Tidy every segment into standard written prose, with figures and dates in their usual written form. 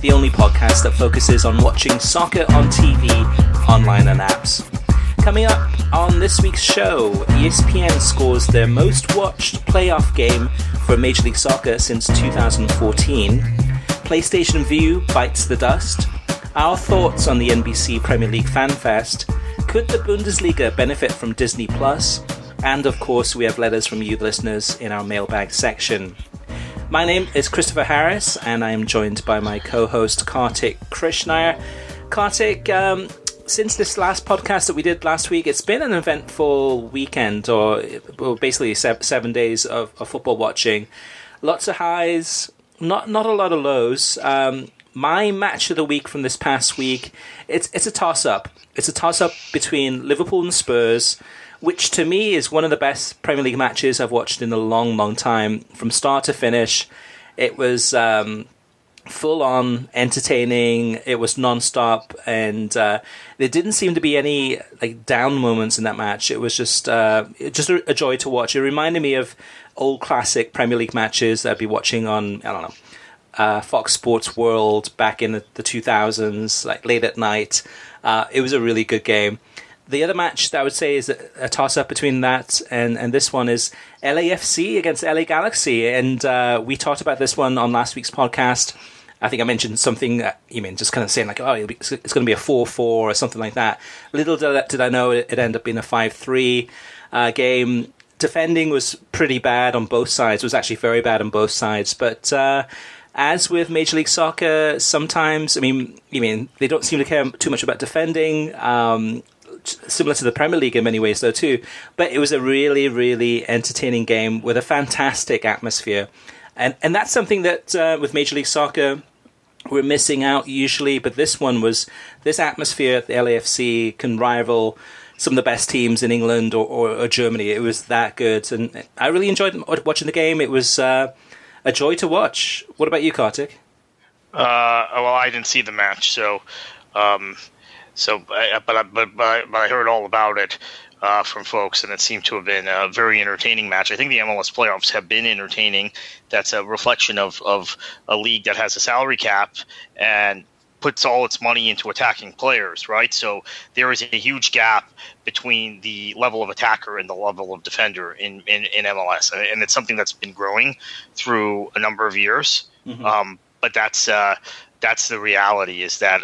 the only podcast that focuses on watching soccer on TV, online and apps. Coming up on this week's show, ESPN scores their most watched playoff game for Major League Soccer since 2014. PlayStation View bites the dust. Our thoughts on the NBC Premier League Fan Fest. Could the Bundesliga benefit from Disney Plus? And of course, we have letters from you, the listeners, in our mailbag section. My name is Christopher Harris, and I am joined by my co-host Kartik Krishnaiyer. Kartik, since this last podcast that we did last week, it's been an eventful weekend, or basically 7 days of football watching. Lots of highs, not a lot of lows. My match of the week from this past week, it's a toss-up. It's a toss-up between Liverpool and Spurs, which to me is one of the best Premier League matches I've watched in a long, long time. From start to finish, it was full-on entertaining. It was non-stop, and there didn't seem to be any down moments in that match. It was just a joy to watch. It reminded me of old classic Premier League matches that I'd be watching on, I don't know, Fox Sports World back in the 2000s, late at night. It was a really good game. The other match that I would say is a toss-up between that and this one is LAFC against LA Galaxy. And we talked about this one on last week's podcast. I think I mentioned something, just kind of saying it's going to be a 4-4 or something like that. Little did I know it ended up being a 5-3 game. Defending was pretty bad on both sides. It was actually very bad on both sides. But as with Major League Soccer, sometimes, they don't seem to care too much about defending. Similar to the Premier League in many ways, though, too. But it was a really, really entertaining game with a fantastic atmosphere. And that's something that, with Major League Soccer, we're missing out usually. But this atmosphere at the LAFC can rival some of the best teams in England or Germany. It was that good. And I really enjoyed watching the game. It was a joy to watch. What about you, Kartik? Well, I didn't see the match, so... But I heard all about it from folks, and it seemed to have been a very entertaining match. I think the MLS playoffs have been entertaining. That's a reflection of a league that has a salary cap and puts all its money into attacking players, right? So there is a huge gap between the level of attacker and the level of defender in MLS, and it's something that's been growing through a number of years. Mm-hmm. But that's the reality, is that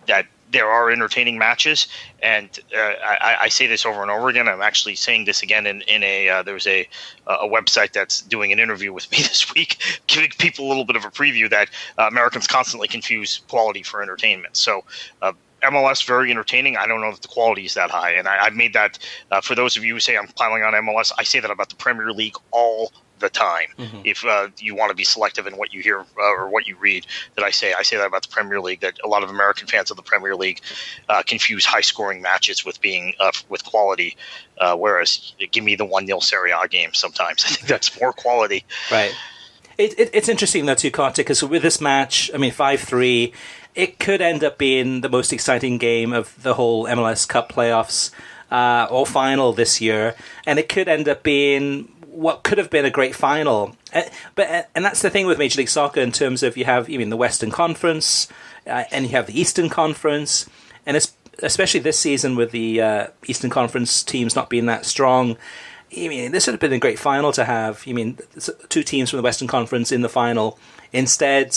that there are entertaining matches, and I say this over and over again. I'm actually saying this again in a there's a website that's doing an interview with me this week, giving people a little bit of a preview that Americans constantly confuse quality for entertainment. So MLS, very entertaining. I don't know that the quality is that high, and I made that for those of you who say I'm piling on MLS. I say that about the Premier League all the time. Mm-hmm. If you want to be selective in what you hear or what you read, that I say that about the Premier League, that a lot of American fans of the Premier League confuse high scoring matches with being with quality, whereas give me the 1-0 Serie A game sometimes. I think that's more quality. Right. It's interesting though too, Kartik, because with this match, 5-3, it could end up being the most exciting game of the whole MLS Cup playoffs or final this year, and it could end up being what could have been a great final. And that's the thing with Major League Soccer in terms of you have the Western Conference and you have the Eastern Conference, and especially this season with the Eastern Conference teams not being that strong. This would have been a great final to have. Two teams from the Western Conference in the final. Instead,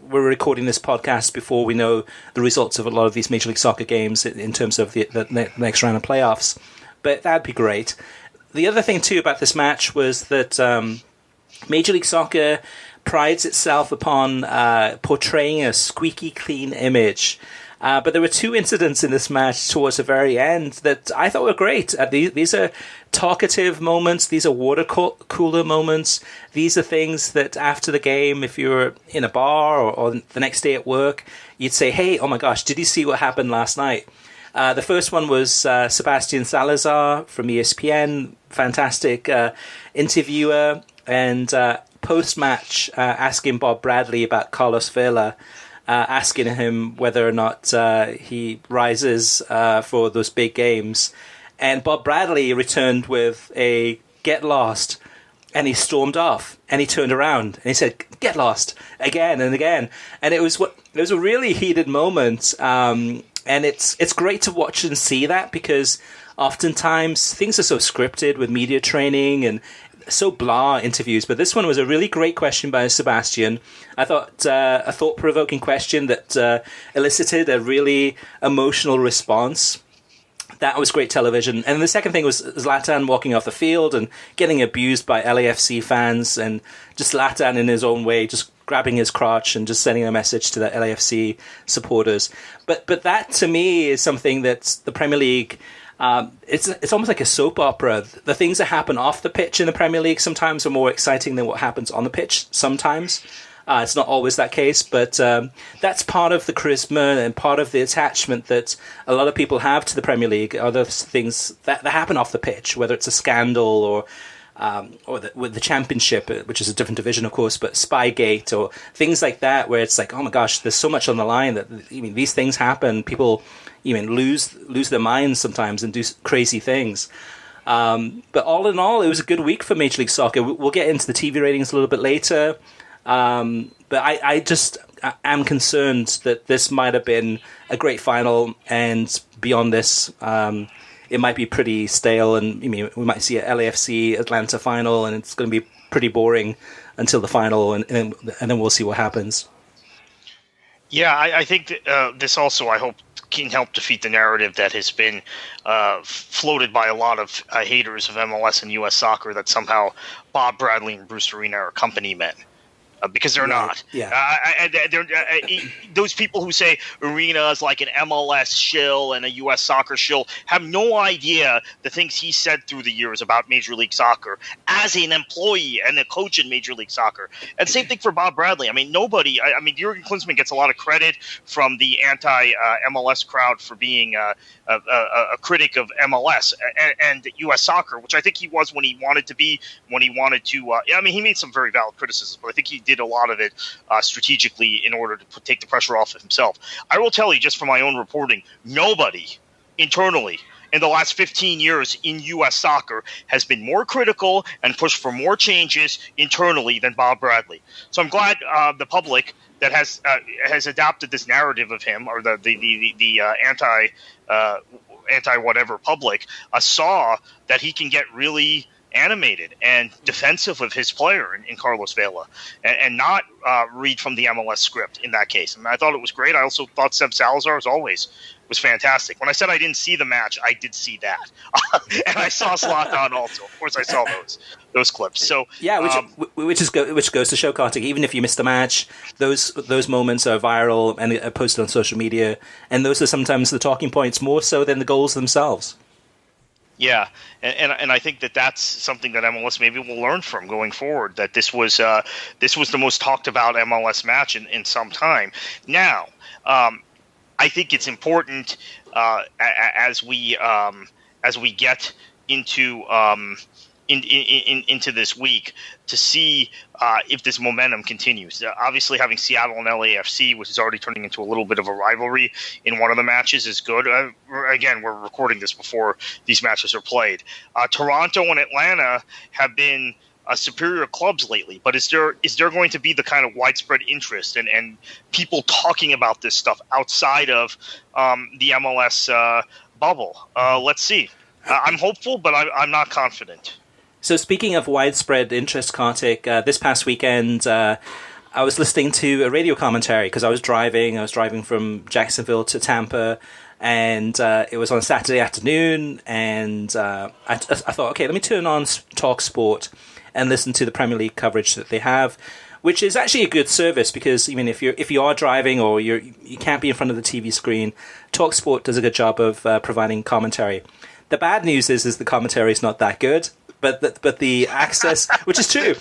we're recording this podcast before we know the results of a lot of these Major League Soccer games in terms of the next round of playoffs. But that'd be great. The other thing, too, about this match was that Major League Soccer prides itself upon portraying a squeaky clean image. But there were two incidents in this match towards the very end that I thought were great. These are talkative moments. These are water cooler moments. These are things that after the game, if you're in a bar or the next day at work, you'd say, hey, oh my gosh, did you see what happened last night? The first one was Sebastian Salazar from ESPN, fantastic interviewer, and post-match asking Bob Bradley about Carlos Vela, asking him whether or not he rises for those big games. And Bob Bradley returned with a get lost. and he stormed off, and he turned around, and he said, "Get lost," again and again. And it was a really heated moment, and it's great to watch and see that, because oftentimes things are so scripted with media training and so blah interviews, but this one was a really great question by Sebastian. I thought a thought-provoking question that elicited a really emotional response. That was great television. And the second thing was Zlatan walking off the field and getting abused by LAFC fans, and just Zlatan in his own way, just grabbing his crotch and just sending a message to the LAFC supporters. But that, to me, is something that the Premier League... it's almost like a soap opera. The things that happen off the pitch in the Premier League sometimes are more exciting than what happens on the pitch sometimes. It's not always that case, but that's part of the charisma and part of the attachment that a lot of people have to the Premier League, are those things that happen off the pitch, whether it's a scandal or with the Championship, which is a different division, of course, but Spygate or things like that, where it's like, oh my gosh, there's so much on the line that these things happen. People lose their minds sometimes and do crazy things. But all in all, it was a good week for Major League Soccer. We'll get into the TV ratings a little bit later. But I am concerned that this might have been a great final, and beyond this, it might be pretty stale, and we might see a LAFC Atlanta final, and it's going to be pretty boring until the final, and then we'll see what happens. Yeah, I think that, this also, I hope, can help defeat the narrative that has been floated by a lot of haters of MLS and U.S. soccer, that somehow Bob Bradley and Bruce Arena are company men. Because they're not. Yeah. Those people who say Arena is like an MLS shill and a U.S. soccer shill have no idea the things he said through the years about Major League Soccer as an employee and a coach in Major League Soccer. And same thing for Bob Bradley. Jurgen Klinsmann gets a lot of credit from the anti-MLS crowd for being a critic of MLS and U.S. soccer, which I think he was when he wanted to be, he made some very valid criticisms, but I think he did a lot of it strategically in order to take the pressure off of himself. I will tell you, just from my own reporting, nobody internally in the last 15 years in U.S. soccer has been more critical and pushed for more changes internally than Bob Bradley. So I'm glad the public that has adopted this narrative of him, or the anti whatever public, saw that he can get really animated and defensive of his player in Carlos Vela, and not read from the MLS script in that case. I thought it was great. I also thought Seb Salazar, as always, was fantastic. When I said I didn't see the match, I did see that. And I saw Zlatan also. Of course, I saw those clips. So yeah, which goes to show, Kartik, even if you missed the match, those moments are viral and are posted on social media, and those are sometimes the talking points more so than the goals themselves. Yeah, and I think that's something that MLS maybe will learn from going forward, that this was the most talked about MLS match in some time. Now, I think it's important as we get into this week to see if this momentum continues. Obviously, having Seattle and LAFC, which is already turning into a little bit of a rivalry in one of the matches, is good. Again, we're recording this before these matches are played. Toronto and Atlanta have been superior clubs lately, but is there going to be the kind of widespread interest and people talking about this stuff outside of the MLS bubble? Let's see. I'm hopeful, but I'm not confident. So speaking of widespread interest, Kartik, this past weekend, I was listening to a radio commentary because I was driving. I was driving from Jacksonville to Tampa, and it was on a Saturday afternoon, and I thought, okay, let me turn on Talk Sport and listen to the Premier League coverage that they have, which is actually a good service, because even if you are driving or you can't be in front of the TV screen, Talk Sport does a good job of providing commentary. The bad news is the commentary is not that good. But the access, which is true,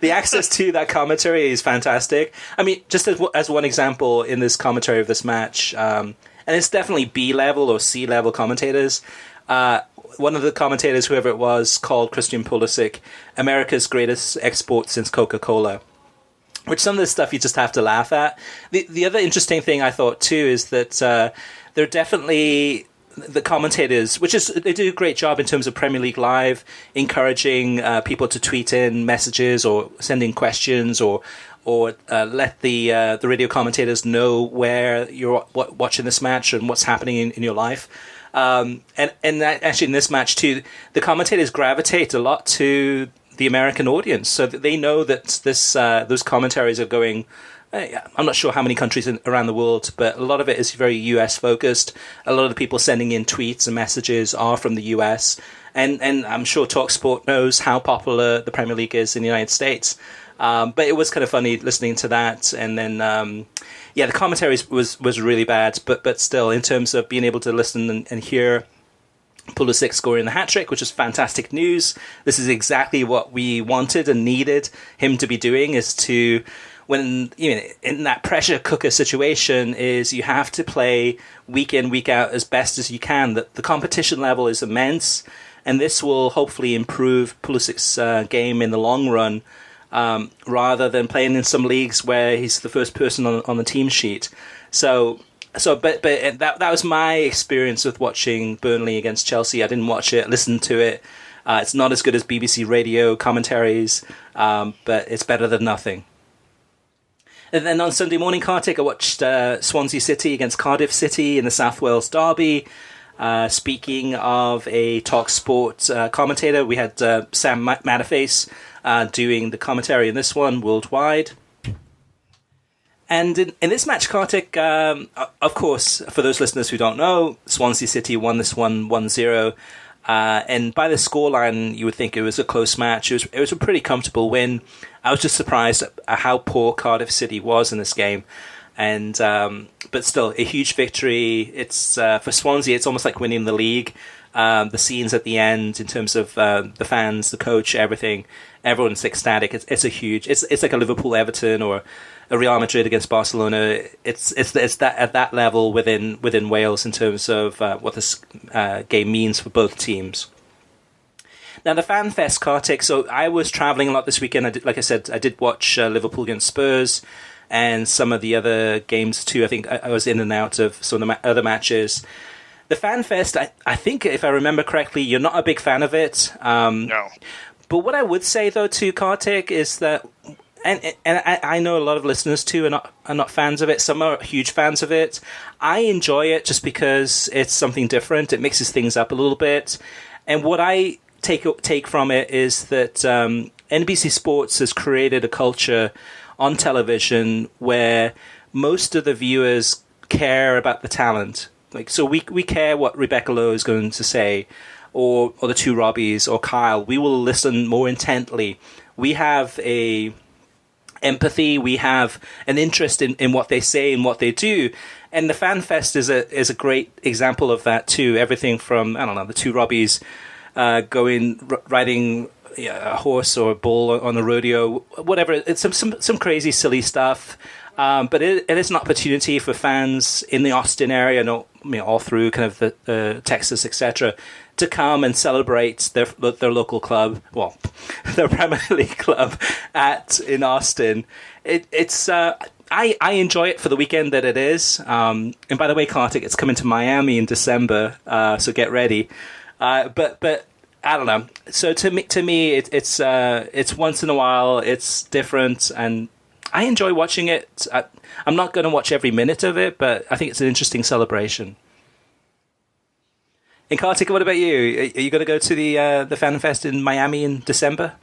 the access to that commentary is fantastic. I mean, just as one example in this commentary of this match, and it's definitely B-level or C-level commentators. One of the commentators, whoever it was, called Christian Pulisic America's greatest export since Coca-Cola, which some of this stuff you just have to laugh at. The other interesting thing I thought too is that there are definitely the commentators, they do a great job in terms of Premier League Live, encouraging people to tweet in messages or send in questions or let the radio commentators know where you're watching this match and what's happening in your life. And that, actually in this match too, the commentators gravitate a lot to the American audience, so that they know that those commentaries are going. I'm not sure how many countries around the world, but a lot of it is very US focused. A lot of the people sending in tweets and messages are from the US, and I'm sure TalkSport knows how popular the Premier League is in the United States. But it was kind of funny listening to that, and then the commentary was really bad, but still, in terms of being able to listen and hear Pulisic scoring the hat-trick, which is fantastic news. This is exactly what we wanted and needed him to be doing, is to, when in that pressure cooker situation, is you have to play week in, week out as best as you can. The competition level is immense, and this will hopefully improve Pulisic's game in the long run, rather than playing in some leagues where he's the first person on the team sheet. But that was my experience with watching Burnley against Chelsea. I didn't watch it, listened to it. It's not as good as BBC radio commentaries, but it's better than nothing. And then on Sunday morning, Kartik, I watched Swansea City against Cardiff City in the South Wales derby. Speaking of a TalkSport commentator, we had Sam Matterface doing the commentary in this one worldwide. And in this match, Kartik, of course, for those listeners who don't know, Swansea City won this one 1-0. And by the scoreline, you would think it was a close match. It was a pretty comfortable win. I was just surprised at how poor Cardiff City was in this game. And but still, a huge victory. It's for Swansea, it's almost like winning the league. The scenes at the end, in terms of the fans, the coach, everything, everyone's ecstatic. It's a huge. It's like a Liverpool Everton or a Real Madrid against Barcelona. It's that at that level within Wales in terms of what this game means for both teams. Now, the Fan Fest, Kartik. So I was traveling a lot this weekend. I did watch Liverpool against Spurs and some of the other games too. I think I was in and out of some of the other matches. The Fan Fest, I think, if I remember correctly, you're not a big fan of it. No. But what I would say, though, to Kartik, is that, and I know a lot of listeners, too, are not fans of it. Some are huge fans of it. I enjoy it just because it's something different. It mixes things up a little bit. And what I take from it is that NBC Sports has created a culture on television where most of the viewers care about the talent. Like, so we care what Rebecca Lowe is going to say, or the two Robbies, or Kyle. We will listen more intently. We have a empathy. We have an interest in what they say and what they do. And the Fan Fest is a great example of that too. Everything from, I don't know, the two Robbies riding a horse or a bull on the rodeo, whatever. It's some crazy, silly stuff. But it is an opportunity for fans in the Austin area, all through kind of the Texas, etc., to come and celebrate their local club, well, their Premier League club in Austin. I enjoy it for the weekend that it is. And by the way, Kartik, it's coming to Miami in December, so get ready. But I don't know. So to me, it's once in a while. It's different, and I enjoy watching it. I'm not going to watch every minute of it, but I think it's an interesting celebration. And Kartik, what about you? Are you going to go to the Fan Fest in Miami in December?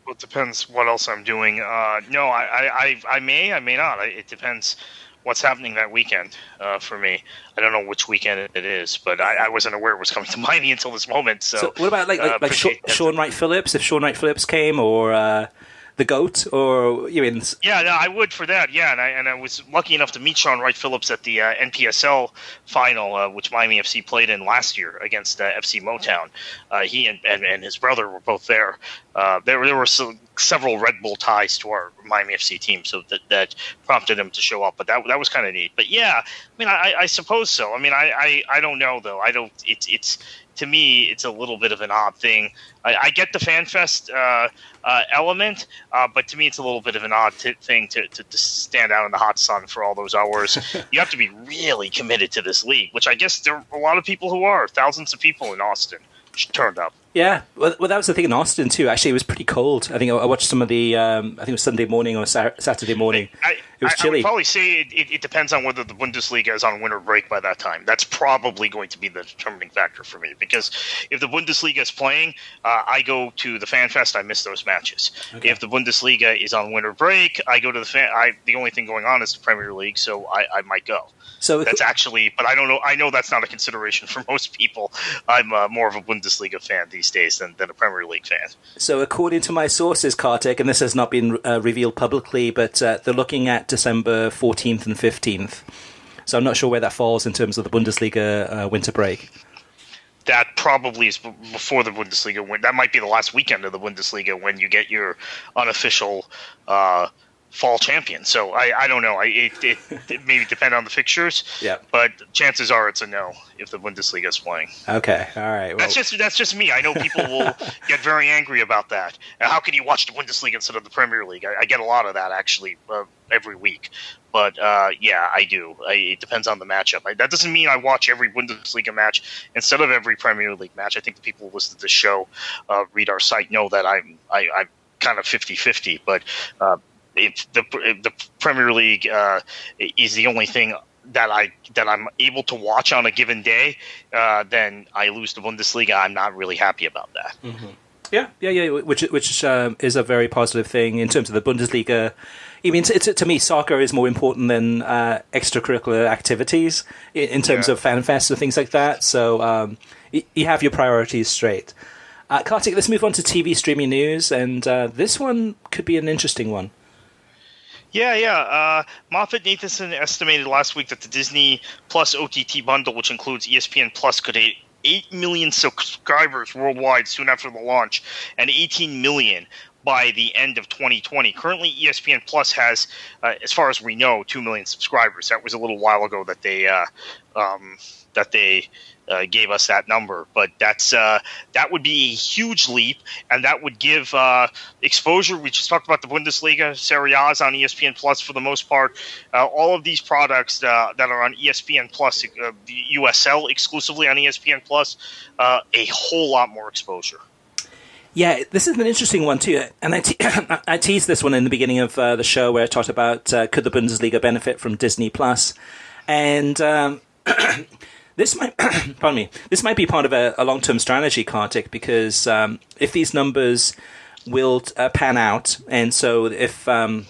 Well, it depends what else I'm doing. No, I may not. It depends what's happening that weekend for me. I don't know which weekend it is, but I wasn't aware it was coming to Miami until this moment. So what about like Sean Wright Phillips? If Sean Wright Phillips came, or the GOAT, or you mean? Yeah, no, I would for that. Yeah, and I was lucky enough to meet Sean Wright Phillips at the NPSL final, which Miami FC played in last year against FC Motown. He and his brother were both there. There were several Red Bull ties to our Miami FC team, so that prompted him to show up. But that was kind of neat. But yeah, I mean, I suppose so. I mean, I don't know though. I don't. to me, it's a little bit of an odd thing. I get the FanFest element, but to me, it's a little bit of an odd thing to stand out in the hot sun for all those hours. You have to be really committed to this league, which I guess there are a lot of people who are. Thousands of people in Austin turned up. Yeah, well, that was the thing in Austin too. Actually, it was pretty cold. I think I watched some of the. I think it was Sunday morning or Saturday morning. It was chilly. I would probably say it depends on whether the Bundesliga is on winter break by that time. That's probably going to be the determining factor for me, because if the Bundesliga is playing, I go to the FanFest. I miss those matches. Okay. If the Bundesliga is on winter break, I go to the only thing going on is the Premier League, so I might go. So that's actually, but I don't know. I know that's not a consideration for most people. I'm more of a Bundesliga fan these days than a Premier League fan. So according to my sources, Kartik, and this has not been revealed publicly, but they're looking at December 14th and 15th. So I'm not sure where that falls in terms of the Bundesliga winter break. That probably is before the Bundesliga. That might be the last weekend of the Bundesliga when you get your unofficial fall champion. So I don't know. It maybe depend on the fixtures. Yeah. But chances are it's a no if the Bundesliga is playing. Okay. All right. Well, that's just me. I know people will get very angry about that. How can you watch the Bundesliga instead of the Premier League? I get a lot of that actually every week. But yeah, I do. It depends on the matchup. That doesn't mean I watch every Bundesliga match instead of every Premier League match. I think the people who listen to this show, read our site, know that I'm kind of 50-50. But if the Premier League is the only thing that I'm able to watch on a given day, then I lose the Bundesliga. I'm not really happy about that. Mm-hmm. Yeah. Which is a very positive thing in terms of the Bundesliga. I mean, to me, soccer is more important than extracurricular activities in terms of FanFest and things like that. So you have your priorities straight. Kartik, let's move on to TV streaming news, and this one could be an interesting one. Yeah. Moffat Nathanson estimated last week that the Disney Plus OTT bundle, which includes ESPN Plus, could hit 8 million subscribers worldwide soon after the launch, and 18 million by the end of 2020. Currently, ESPN Plus has, as far as we know, 2 million subscribers. That was a little while ago that they gave us that number, but that would be a huge leap, and that would give exposure. We just talked about the Bundesliga, Serie A is on ESPN Plus for the most part. All of these products that are on ESPN Plus, USL exclusively on ESPN Plus, a whole lot more exposure. Yeah, this is an interesting one too, and I teased this one in the beginning of the show where I talked about could the Bundesliga benefit from Disney Plus, and this might, pardon me, this might be part of a long-term strategy, Kartik, because if these numbers will pan out, and so if the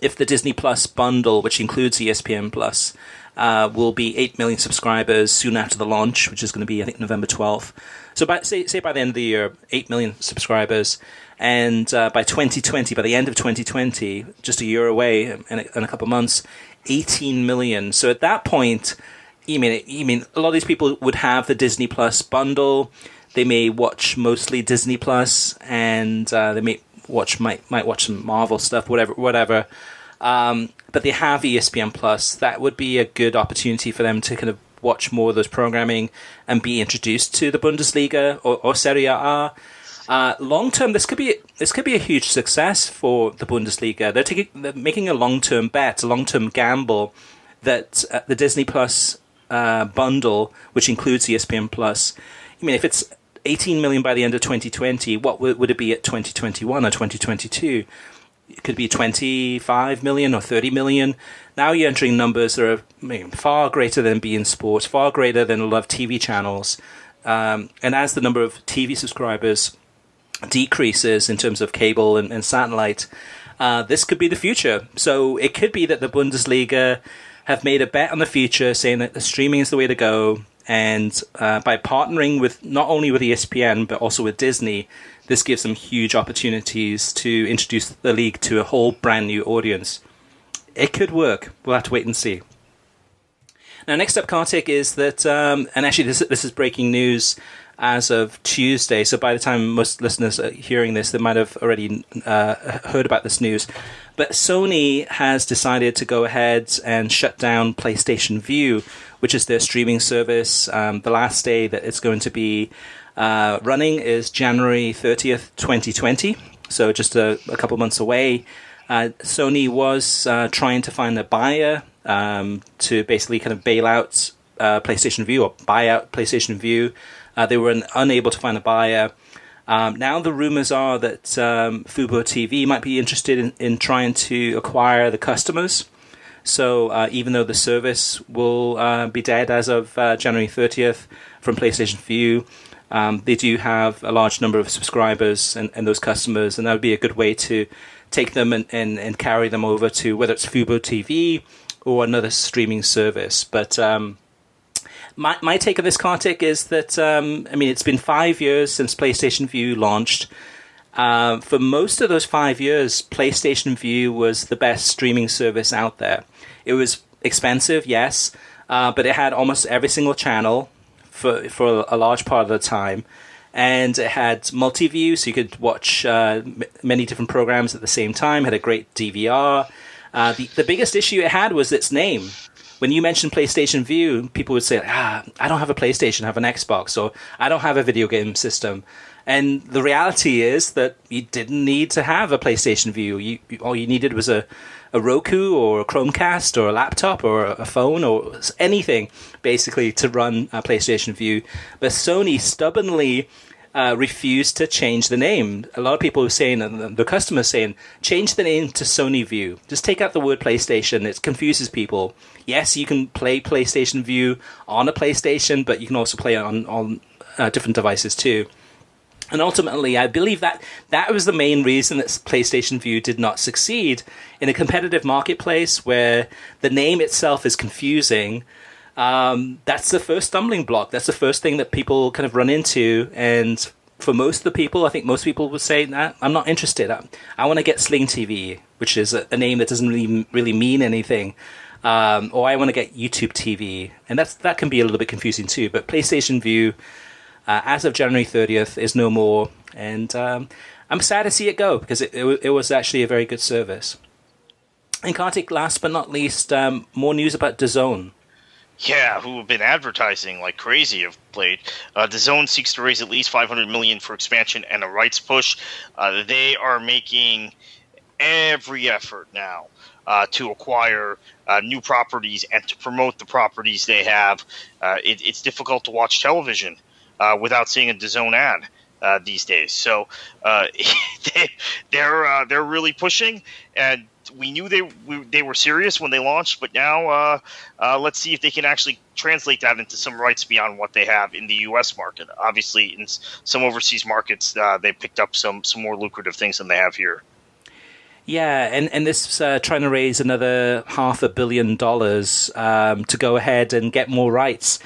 Disney Plus bundle, which includes ESPN Plus, will be 8 million subscribers soon after the launch, which is going to be, I think, November 12th. So say by the end of the year, 8 million subscribers, and by 2020, by the end of 2020, just a year away in a couple of months, 18 million. So at that point, you mean a lot of these people would have the Disney Plus bundle. They may watch mostly Disney Plus, and they might watch some Marvel stuff, whatever. But they have ESPN Plus. That would be a good opportunity for them to kind of watch more of those programming and be introduced to the Bundesliga or Serie A. Long term, this could be a huge success for the Bundesliga. They're making a long-term bet, a long-term gamble that the Disney Plus bundle, which includes ESPN Plus, I mean, if it's 18 million by the end of 2020, what would it be at 2021 or 2022? It could be 25 million or 30 million. Now you're entering numbers that are far greater than beIN Sports, far greater than a lot of TV channels. And as the number of TV subscribers decreases in terms of cable and satellite, this could be the future. So it could be that the Bundesliga have made a bet on the future, saying that the streaming is the way to go. And by partnering with not only with ESPN, but also with Disney, this gives them huge opportunities to introduce the league to a whole brand new audience. It could work. We'll have to wait and see. Now, next up, Kartik, is that, and actually this is breaking news. as of Tuesday. So by the time most listeners are hearing this, they might have already heard about this news. But Sony has decided to go ahead and shut down PlayStation Vue, which is their streaming service. The last day that it's going to be running is January 30th, 2020. So just a couple months away. Sony was trying to find a buyer to basically kind of bail out PlayStation Vue or buy out PlayStation Vue. They were unable to find a buyer. Now the rumors are that Fubo TV might be interested in trying to acquire the customers. So even though the service will be dead as of January 30th from PlayStation Vue, they do have a large number of subscribers and those customers, and that would be a good way to take them and carry them over to whether it's Fubo TV or another streaming service. But my take on this, Kartik, is that, it's been 5 years since PlayStation Vue launched. For most of those 5 years, PlayStation Vue was the best streaming service out there. It was expensive, yes, but it had almost every single channel for a large part of the time. And it had multi-view, so you could watch many different programs at the same time. It had a great DVR. The biggest issue it had was its name. When you mentioned PlayStation Vue, people would say, I don't have a PlayStation, I have an Xbox, or I don't have a video game system. And the reality is that you didn't need to have a PlayStation Vue. All you needed was a Roku or a Chromecast or a laptop or a phone or anything, basically, to run a PlayStation Vue. But Sony stubbornly refused to change the name. A lot of people were saying, and the customers saying, change the name to Sony Vue. Just take out the word PlayStation. It confuses people. Yes, you can play PlayStation Vue on a PlayStation, but you can also play it on different devices too. And ultimately, I believe that was the main reason that PlayStation Vue did not succeed in a competitive marketplace where the name itself is confusing. That's the first stumbling block. That's the first thing that people kind of run into. And for most of the people, I think most people would say, nah, I'm not interested. I want to get Sling TV, which is a name that doesn't really mean anything. Or I want to get YouTube TV. And that can be a little bit confusing too. But PlayStation Vue, as of January 30th, is no more. And I'm sad to see it go because it was actually a very good service. And Kartik, last but not least, more news about DAZN. Yeah, who have been advertising like crazy of late. DAZN seeks to raise at least $500 million for expansion and a rights push. They are making every effort now to acquire new properties and to promote the properties they have. It's difficult to watch television without seeing a DAZN ad these days. So they're really pushing, and we knew they were serious when they launched, but now let's see if they can actually translate that into some rights beyond what they have in the U.S. market. Obviously, in some overseas markets, they picked up some more lucrative things than they have here. Yeah, and this trying to raise another $500 million to go ahead and get more rights.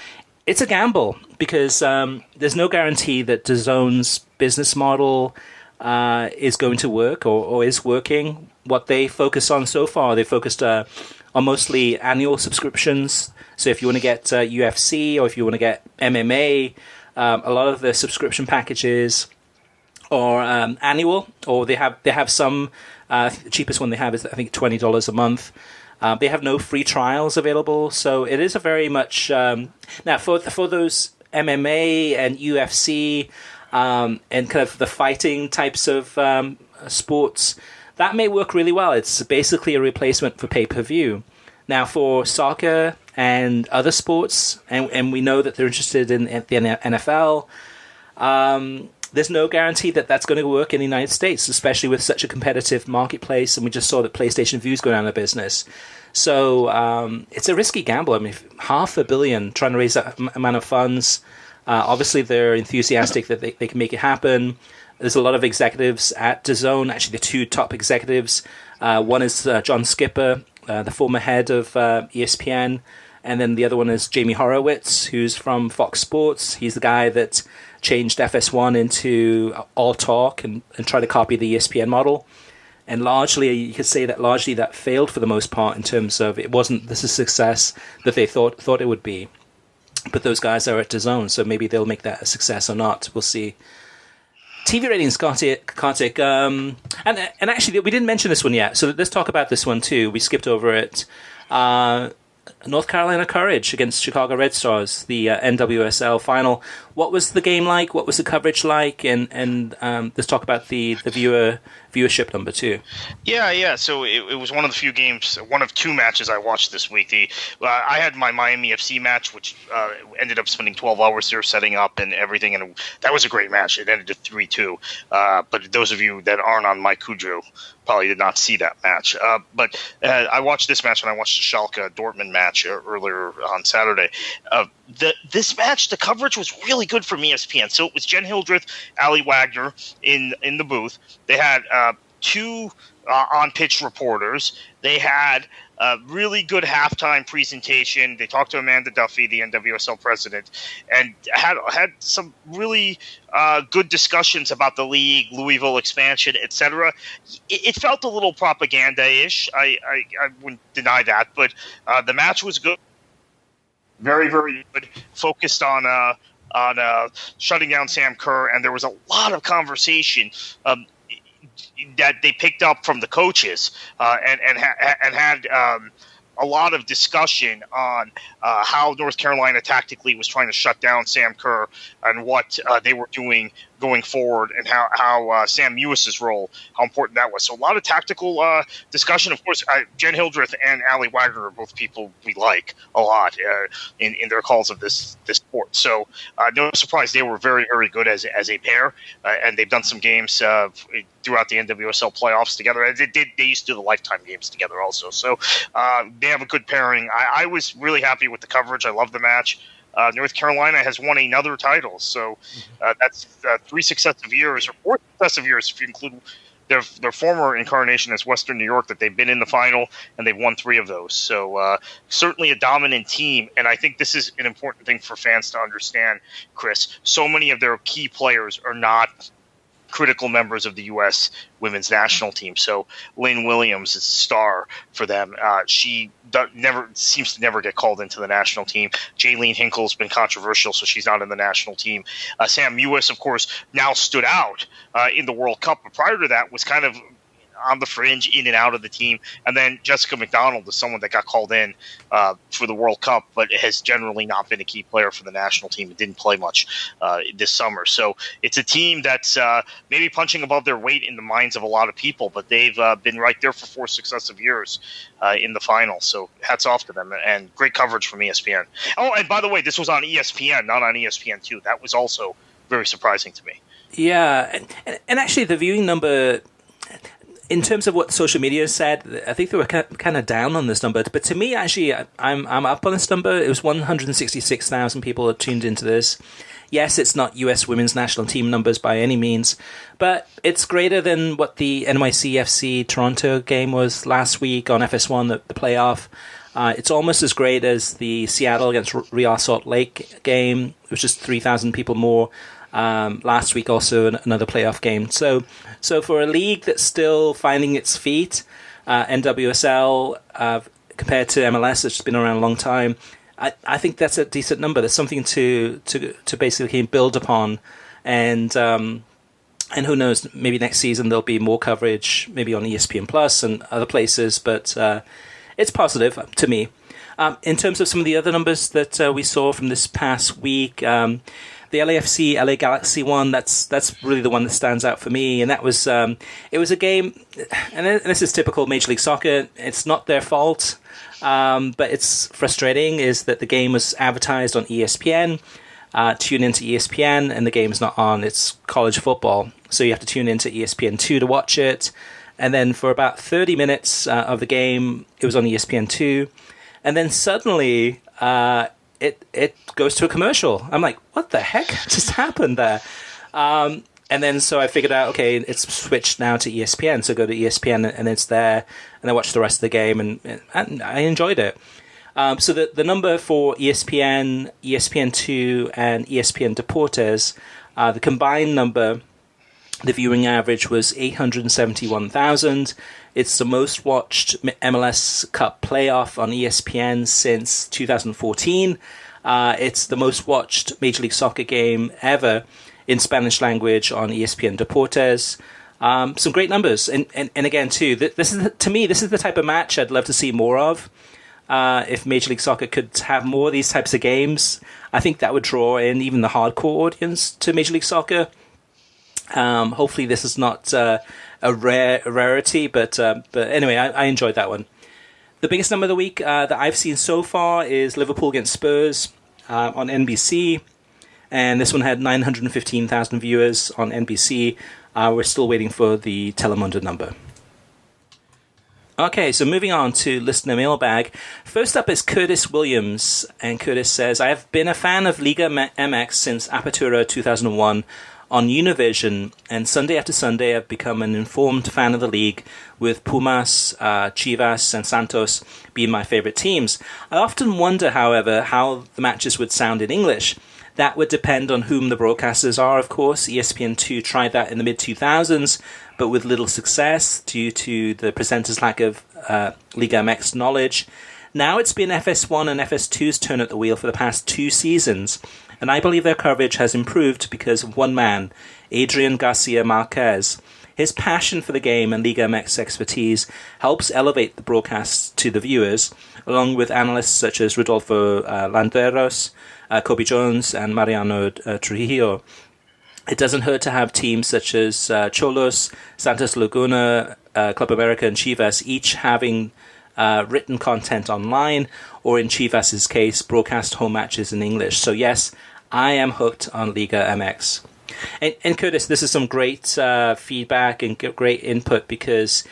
It's a gamble because there's no guarantee that DAZN's business model is going to work or is working. What they focus on so far, they focused on mostly annual subscriptions. So if you want to get UFC or if you want to get MMA, a lot of the subscription packages are annual, or they have some. The cheapest one they have is I think $20 a month. They have no free trials available, so it is a very much now for those MMA and UFC and kind of the fighting types of sports. That may work really well. It's basically a replacement for pay-per-view. Now, for soccer and other sports, and we know that they're interested in the NFL, there's no guarantee that that's going to work in the United States, especially with such a competitive marketplace. And we just saw that PlayStation Vue is going out of business. So it's a risky gamble. I mean, $500 million, trying to raise that amount of funds. Obviously, they're enthusiastic that they can make it happen. There's a lot of executives at DAZN. Actually, the two top executives. One is John Skipper, the former head of ESPN. And then the other one is Jamie Horowitz, who's from Fox Sports. He's the guy that changed FS1 into All Talk and tried to copy the ESPN model. And largely, you could say that largely that failed for the most part in terms of it wasn't the success that they thought it would be. but those guys are at DAZN, so maybe they'll make that a success or not. We'll see. TV ratings, Kartik. And actually, we didn't mention this one yet, so let's talk about this one too. We skipped over it. North Carolina Courage against Chicago Red Stars, the NWSL final. What was the game like? What was the coverage like? And let's talk about the viewership number too. Yeah. So it was one of the few games, one of two matches I watched this week. I had my Miami FC match, which ended up spending 12 hours there setting up and everything, and that was a great match. It ended at 3-2. But those of you that aren't on my Cujo probably did not see that match. But I watched this match, and I watched the Schalke Dortmund match earlier on Saturday. This match, the coverage was really good from ESPN. So it was Jen Hildreth, Ali Wagner in the booth. They had two on-pitch reporters. They had a really good halftime presentation. They talked to Amanda Duffy, the NWSL president, and had some really good discussions about the league, Louisville expansion, etc. It felt a little propaganda-ish. I wouldn't deny that, but the match was good. Very, very good. Focused on shutting down Sam Kerr, and there was a lot of conversation that they picked up from the coaches and had a lot of discussion on how North Carolina tactically was trying to shut down Sam Kerr and what they were doing going forward, and how Sam Mewis's role, how important that was. So a lot of tactical discussion. Of course, Jen Hildreth and Ali Wagner are both people we like a lot in their calls of this sport. So no surprise, they were very, very good as a pair, and they've done some games throughout the NWSL playoffs together. They used to do the Lifetime games together also. So they have a good pairing. I was really happy with the coverage. I love the match. North Carolina has won another title, so that's 3 successive years, or 4 successive years if you include their former incarnation as Western New York, that they've been in the final, and they've won 3 of those. So certainly a dominant team, and I think this is an important thing for fans to understand, Chris. So many of their key players are not critical members of the U.S. women's national team. So Lynn Williams is a star for them. She seems to never get called into the national team. Jaylene Hinkle's been controversial, so she's not in the national team. Sam Mewis, of course, now stood out in the World Cup, but prior to that was kind of on the fringe, in and out of the team. And then Jessica McDonald is someone that got called in for the World Cup, but has generally not been a key player for the national team. It didn't play much this summer. So it's a team that's maybe punching above their weight in the minds of a lot of people, but they've been right there for 4 successive years in the final. So hats off to them, and great coverage from ESPN. Oh, and by the way, this was on ESPN, not on ESPN2. That was also very surprising to me. Yeah, and actually the viewing number, in terms of what social media said, I think they were kind of down on this number. But to me, actually, I'm up on this number. It was 166,000 people that tuned into this. Yes, it's not U.S. women's national team numbers by any means, but it's greater than what the NYCFC Toronto game was last week on FS1, the playoff. It's almost as great as the Seattle against Real Salt Lake game. It was just 3,000 people more. Last week also another playoff game. So for a league that's still finding its feet, NWSL compared to MLS, which has been around a long time, I think that's a decent number. There's something to basically build upon, and who knows, maybe next season there'll be more coverage, maybe on ESPN Plus and other places. But it's positive to me. In terms of some of the other numbers that we saw from this past week. The LAFC LA Galaxy one, that's really the one that stands out for me, and that was it was a game, and this is typical Major League Soccer. It's not their fault, but it's frustrating. Is that the game was advertised on ESPN? Tune into ESPN, and the game is not on. It's college football, so you have to tune into ESPN2 to watch it, and then for about 30 minutes of the game, it was on ESPN2, and then suddenly. It goes to a commercial. I'm like, what the heck just happened there? And then so I figured out, okay, it's switched now to ESPN. So go to ESPN and it's there, and I watched the rest of the game, and I enjoyed it. So the number for ESPN, ESPN2, and ESPN Deportes, the combined number, the viewing average was 871,000. It's the most watched MLS Cup playoff on ESPN since 2014. It's the most watched Major League Soccer game ever in Spanish language on ESPN Deportes. Some great numbers. And again, too, to me, this is the type of match I'd love to see more of. If Major League Soccer could have more of these types of games, I think that would draw in even the hardcore audience to Major League Soccer. Hopefully this is not a rarity, but anyway, I enjoyed that one. The biggest number of the week that I've seen so far is Liverpool against Spurs on NBC, and this one had 915,000 viewers on NBC. We're still waiting for the Telemundo number. Okay, so moving on to listener mailbag. First up is Curtis Williams, and Curtis says, I have been a fan of Liga MX since Apertura 2001 on Univision, and Sunday after Sunday I've become an informed fan of the league, with Pumas, Chivas, and Santos being my favorite teams. I often wonder, however, how the matches would sound in English. That would depend on whom the broadcasters are, of course. ESPN2 tried that in the mid-2000s, but with little success due to the presenters' lack of Liga MX knowledge. Now it's been FS1 and FS2's turn at the wheel for the past 2 seasons, and I believe their coverage has improved because of one man, Adrian Garcia Marquez. His passion for the game and Liga MX expertise helps elevate the broadcasts to the viewers, along with analysts such as Rodolfo Landeros, Kobe Jones, and Mariano Trujillo. It doesn't hurt to have teams such as Cholos, Santos Laguna, Club America, and Chivas each having written content online, or in Chivas' case, broadcast home matches in English. So yes, I am hooked on Liga MX. And Curtis, this is some great feedback and great input, because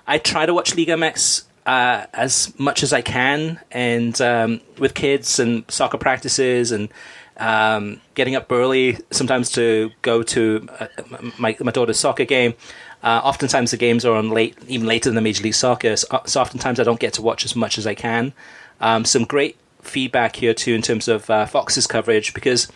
I try to watch Liga MX as much as I can, and with kids and soccer practices and getting up early sometimes to go to my daughter's soccer game. Oftentimes the games are on late, even later than Major League Soccer, so oftentimes I don't get to watch as much as I can. Some great feedback here too in terms of Fox's coverage, because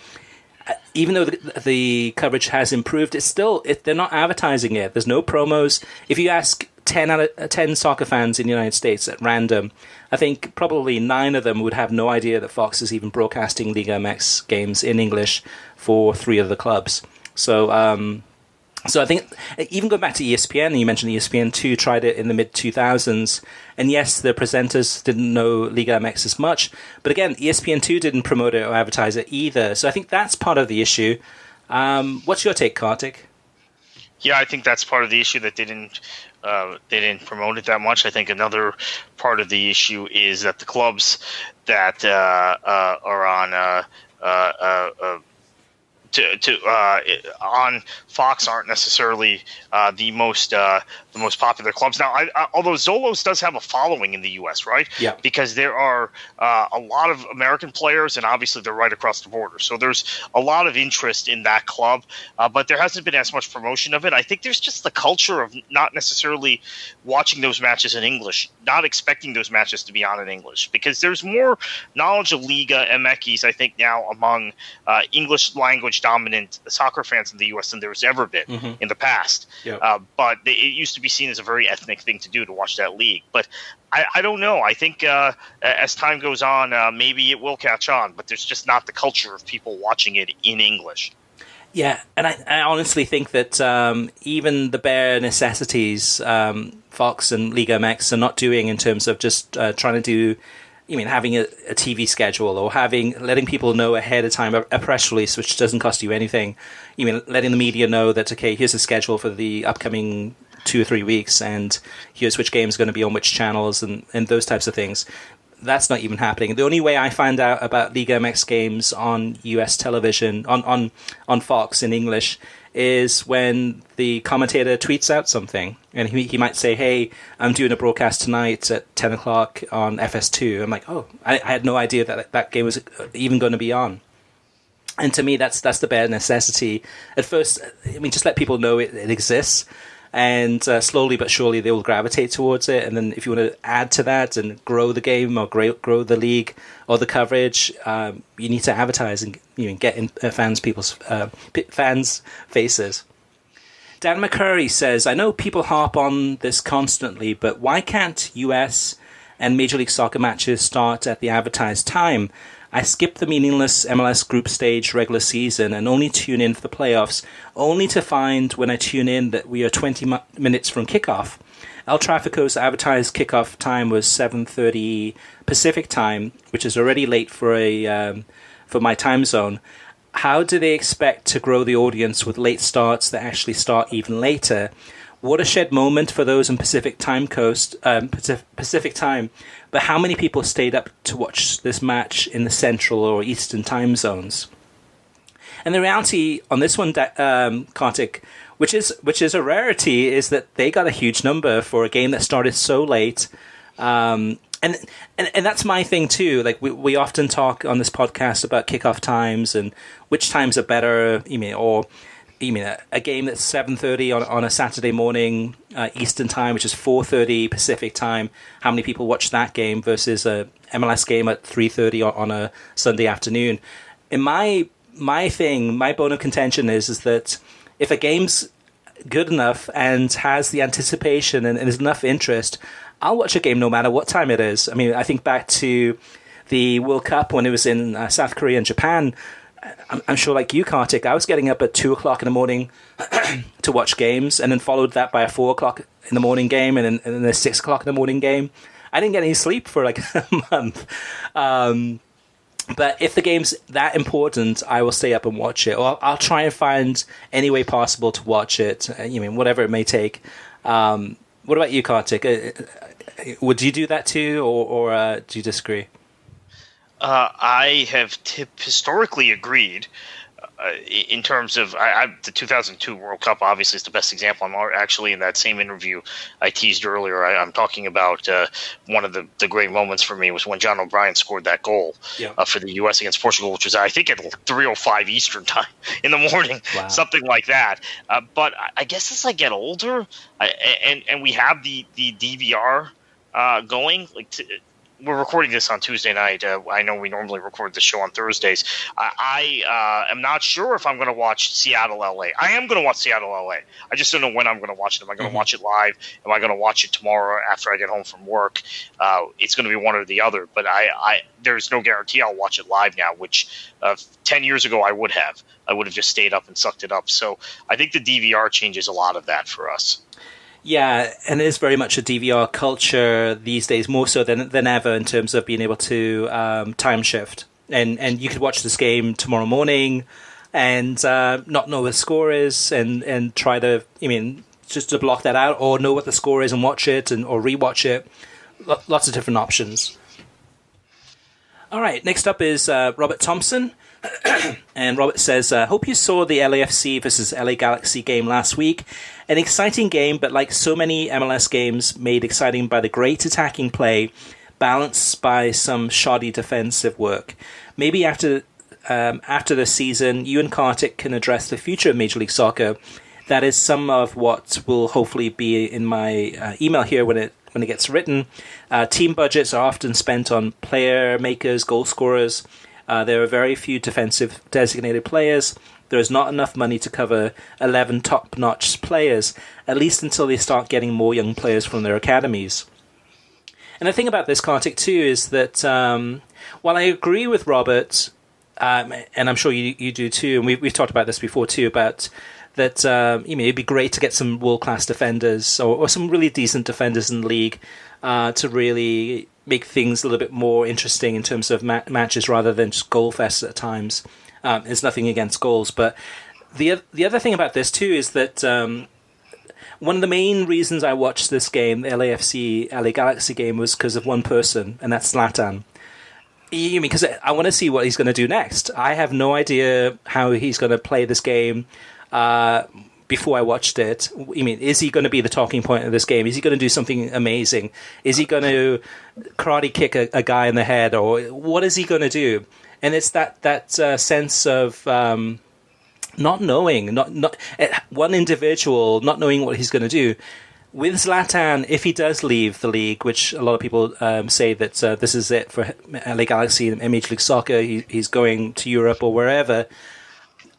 even though the coverage has improved, they're not advertising it. There's no promos. If you ask 10 soccer fans in the United States at random, I think probably 9 of them would have no idea that Fox is even broadcasting Liga MX games in English for 3 of the clubs. So I think even going back to ESPN, and you mentioned ESPN2 tried it in the mid-2000s, and yes, the presenters didn't know Liga MX as much, but again, ESPN2 didn't promote it or advertise it either. So I think that's part of the issue. What's your take, Kartik? Yeah, I think that's part of the issue, that they didn't promote it that much. I think another part of the issue is that the clubs that are on on Fox aren't necessarily the most popular clubs. Now, although Zolos does have a following in the U.S., right? Yeah. Because there are a lot of American players, and obviously they're right across the border. So there's a lot of interest in that club, but there hasn't been as much promotion of it. I think there's just the culture of not necessarily watching those matches in English, not expecting those matches to be on in English, because there's more knowledge of Liga MX, I think, now among English language dominant soccer fans in the U.S. than there's ever been in the past. Yep. But it used to be seen as a very ethnic thing to do, to watch that league. But I don't know. I think as time goes on, maybe it will catch on, but there's just not the culture of people watching it in English. Yeah, and I honestly think that even the bare necessities Fox and Liga MX are not doing in terms of just trying to do, having a TV schedule, or letting people know ahead of time, a press release which doesn't cost you anything. Letting the media know that, okay, here's the schedule for the upcoming 2 or 3 weeks, and here's which game is going to be on which channels, and those types of things. That's not even happening. The only way I find out about Liga MX games on US television, on Fox in English, is when the commentator tweets out something, and he might say, hey, I'm doing a broadcast tonight at 10 o'clock on FS2. I'm like, oh, I had no idea that game was even going to be on. And to me, that's the bare necessity. At first, just let people know it exists, and slowly but surely they will gravitate towards it. And then if you want to add to that and grow the game, or grow the league or the coverage, you need to advertise and get in fans' faces. Dan McCurry says, I know people harp on this constantly, but why can't US and Major League Soccer matches start at the advertised time, I skip the meaningless MLS group stage regular season and only tune in for the playoffs, only to find when I tune in that we are 20 minutes from kickoff. El Trafico's advertised kickoff time was 7:30 Pacific time, which is already late for my time zone. How do they expect to grow the audience with late starts that actually start even later? Watershed moment for those in Pacific time, but how many people stayed up to watch this match in the Central or Eastern time zones? And the reality on this one, Kartik, which is a rarity, is that they got a huge number for a game that started so late. And that's my thing too. Like we often talk on this podcast about kickoff times and which times are better. You mean a game that's 7:30 on a Saturday morning Eastern time, which is 4:30 Pacific time? How many people watch that game versus a MLS game at 3:30 on a Sunday afternoon? In my bone of contention is that if a game's good enough and has the anticipation and there's enough interest, I'll watch a game no matter what time it is. I mean, I think back to the World Cup when it was in South Korea and Japan. I'm sure, like you, Kartik, I was getting up at 2 o'clock in the morning to watch games, and then followed that by a 4 o'clock in the morning game, and then a 6 o'clock in the morning game. I didn't get any sleep for like a month. But if the game's that important, I will stay up and watch it, or I'll try and find any way possible to watch it. Whatever it may take. What about you, Kartik? Would you do that too, or do you disagree? I have historically agreed in terms of the 2002 World Cup. Obviously, is the best example. I'm actually in that same interview I teased earlier. I'm talking about one of the great moments for me was when John O'Brien scored that goal for the U.S. against Portugal, which was I think at 3:05 Eastern time in the morning, something like that. But I guess as I get older, and we have the DVR going, we're recording this on Tuesday night. I know we normally record the show on Thursdays. I am not sure if I'm going to watch Seattle-LA. I am going to watch Seattle-LA. I just don't know when I'm going to watch it. Am I going to watch it live? Am I going to watch it tomorrow after I get home from work? It's going to be one or the other. But there's no guarantee I'll watch it live now, which 10 years ago I would have. I would have just stayed up and sucked it up. So I think the DVR changes a lot of that for us. Yeah, and it is very much a DVR culture these days, more so than ever, in terms of being able to time shift. And you could watch this game tomorrow morning and not know what the score is and try to, just to block that out, or know what the score is and watch it or rewatch it. Lots of different options. All right, next up is Robert Thompson. And Robert says, hope you saw the LAFC versus LA Galaxy game last week. An exciting game, but like so many MLS games, made exciting by the great attacking play, balanced by some shoddy defensive work. Maybe after the season, you and Kartik can address the future of Major League Soccer. That is some of what will hopefully be in my email here when it gets written. Team budgets are often spent on player makers, goal scorers. There are very few defensive designated players. There is not enough money to cover 11 top-notch players, at least until they start getting more young players from their academies. And the thing about this, Kartik, too, is that while I agree with Robert, and I'm sure you do too, and we've talked about this before too, about that it'd be great to get some world-class defenders or some really decent defenders in the league to really make things a little bit more interesting in terms of matches rather than just goal fests at times. There's nothing against goals, but the other thing about this too is that one of the main reasons I watched this game, the LA Galaxy game, was because of one person, and that's Zlatan. Because I want to see what he's going to do next. I have no idea how he's going to play this game. Before I watched it, is he going to be the talking point of this game? Is he going to do something amazing? Is he going to karate kick a guy in the head, or what is he going to do? And it's that sense of not knowing, not one individual not knowing what he's going to do. With Zlatan, if he does leave the league, which a lot of people say that this is it for LA Galaxy and Major League Soccer, he's going to Europe or wherever.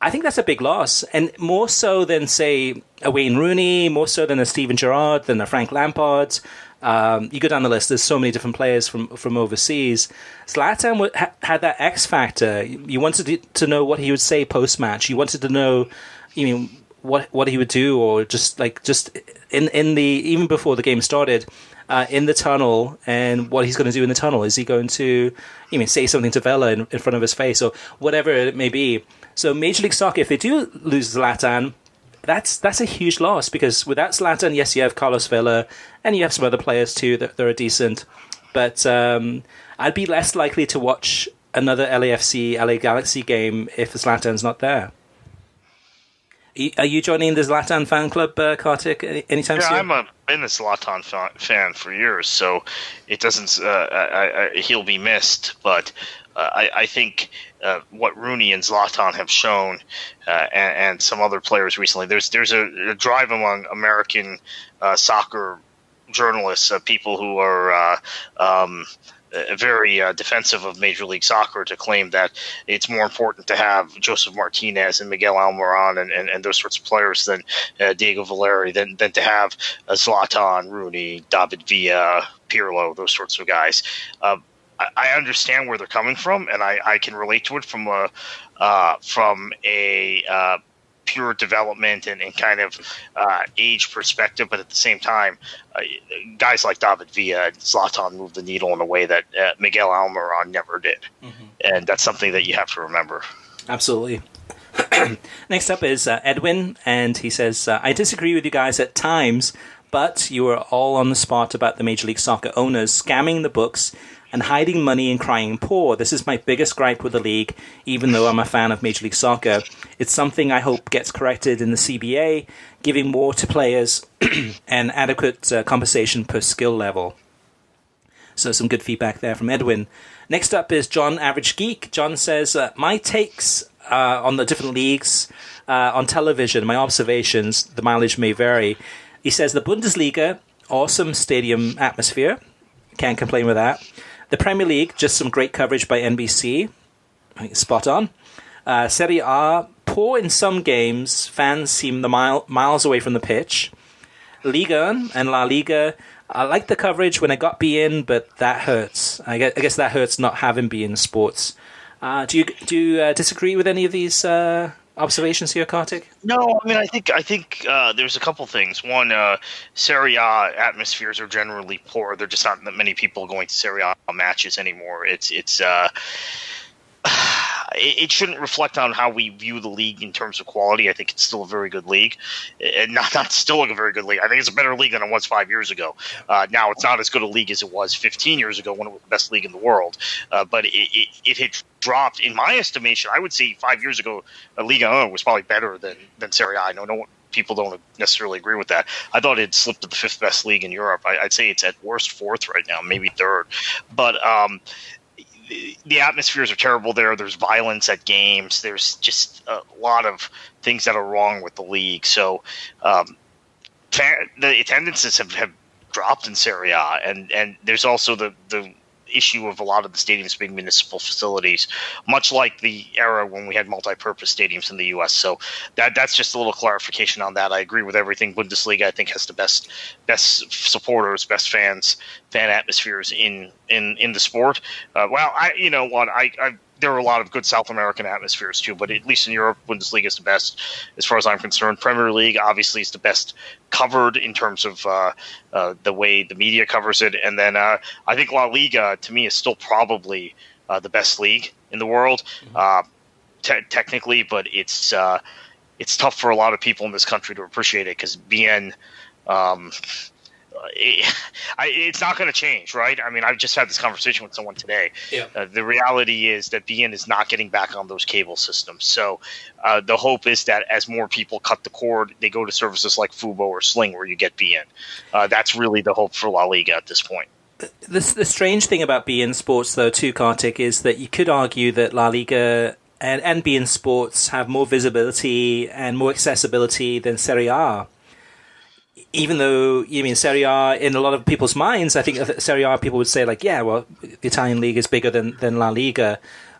I think that's a big loss, and more so than, say, a Wayne Rooney, more so than a Steven Gerrard, than a Frank Lampard. You go down the list, there's so many different players from overseas. Zlatan had that X factor. You wanted to know what he would say post-match. You wanted to know, what he would do, or just in the, even before the game started, in the tunnel, and what he's going to do in the tunnel. Is he going to, say something to Vela in front of his face, or whatever it may be? So Major League Soccer, if they do lose Zlatan, that's a huge loss, because without Zlatan, yes, you have Carlos Vela, and you have some other players too that are decent, but I'd be less likely to watch another LAFC, LA Galaxy game if Zlatan's not there. Are you joining the Zlatan fan club, Kartik, anytime soon? Yeah, been a Zlatan fan for years, so it doesn't. He'll be missed, but I think what Rooney and Zlatan have shown, and some other players recently, there's a drive among American soccer journalists, people who are very defensive of Major League Soccer, to claim that it's more important to have Joseph Martinez and Miguel Almiron and those sorts of players than Diego Valeri, than to have Zlatan, Rooney, David Villa, Pirlo, those sorts of guys. I understand where they're coming from, and I can relate to it from a pure development and kind of age perspective, but at the same time, guys like David Villa and Zlatan move the needle in a way that Miguel Almiron never did, and that's something that you have to remember. Absolutely. Next up is Edwin, and he says, I disagree with you guys at times, but you are all on the spot about the Major League Soccer owners scamming the books and hiding money and crying poor. This is my biggest gripe with the league, even though I'm a fan of Major League Soccer. It's something I hope gets corrected in the CBA, giving more to players and adequate compensation per skill level. So some good feedback there from Edwin. Next up is John Average Geek. John says, my takes on the different leagues on television, my observations, the mileage may vary. He says the Bundesliga, awesome stadium atmosphere. Can't complain with that. The Premier League, just some great coverage by NBC. Spot on. Serie A, poor in some games. Fans seem miles away from the pitch. Liga and La Liga, I like the coverage when I got beIN, but that hurts. I guess that hurts not having beIN Sports. Do you disagree with any of these observations here, Kartik? No, I mean, I think there's a couple things. One, Serie A atmospheres are generally poor. There are just not that many people going to Serie A matches anymore. It shouldn't reflect on how we view the league in terms of quality. I think it's still a very good league, and not still a very good league. I think it's a better league than it was 5 years ago. Now it's not as good a league as it was 15 years ago when it was the best league in the world. But it had dropped, in my estimation. I would say 5 years ago, Liga 1 was probably better than Serie A. I know people don't necessarily agree with that. I thought it slipped to the fifth best league in Europe. I'd say it's at worst fourth right now, maybe third. But the atmospheres are terrible there. There's violence at games. There's just a lot of things that are wrong with the league. So the attendances have dropped in Serie A, and there's also the issue of a lot of the stadiums being municipal facilities, much like the era when we had multi-purpose stadiums in the U.S. So that's just a little clarification on that. I agree with everything. Bundesliga, I think, has the best supporters, best fan atmospheres in the sport. There are a lot of good South American atmospheres too, but at least in Europe, Bundesliga is the best as far as I'm concerned. Premier League obviously is the best covered in terms of the way the media covers it. And then I think La Liga, to me, is still probably the best league in the world, technically, but it's tough for a lot of people in this country to appreciate it because beIN it's not going to change, right? I mean, I've just had this conversation with someone today. Yeah. The reality is that beIN is not getting back on those cable systems. So the hope is that as more people cut the cord, they go to services like Fubo or Sling where you get beIN. That's really the hope for La Liga at this point. The strange thing about beIN Sports, though, too, Kartik, is that you could argue that La Liga and beIN Sports have more visibility and more accessibility than Serie A. Even though, Serie A, in a lot of people's minds, I think Serie A people would say, like, yeah, well, the Italian league is bigger than La Liga.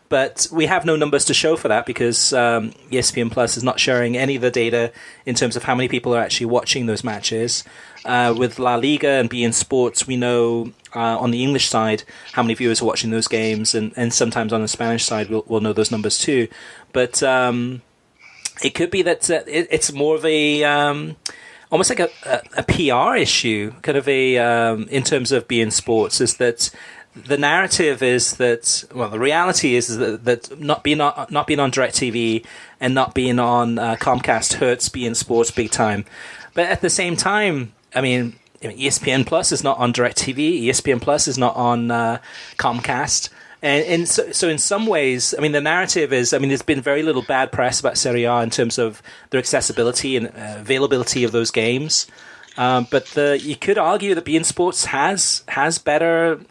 But we have no numbers to show for that because ESPN Plus is not sharing any of the data in terms of how many people are actually watching those matches. With La Liga and beIN Sports, we know on the English side how many viewers are watching those games, and sometimes on the Spanish side we'll know those numbers too. But it could be that it's more of a almost like a PR issue, kind of in terms of beIN Sports, is that the narrative is that, well, the reality is that not being on DirecTV and not being on Comcast hurts beIN Sports big time. But at the same time, I mean, ESPN Plus is not on DirecTV. ESPN Plus is not on Comcast. And so in some ways, I mean, the narrative is, I mean, there's been very little bad press about Serie A in terms of their accessibility and availability of those games. But you could argue that beIN Sports has better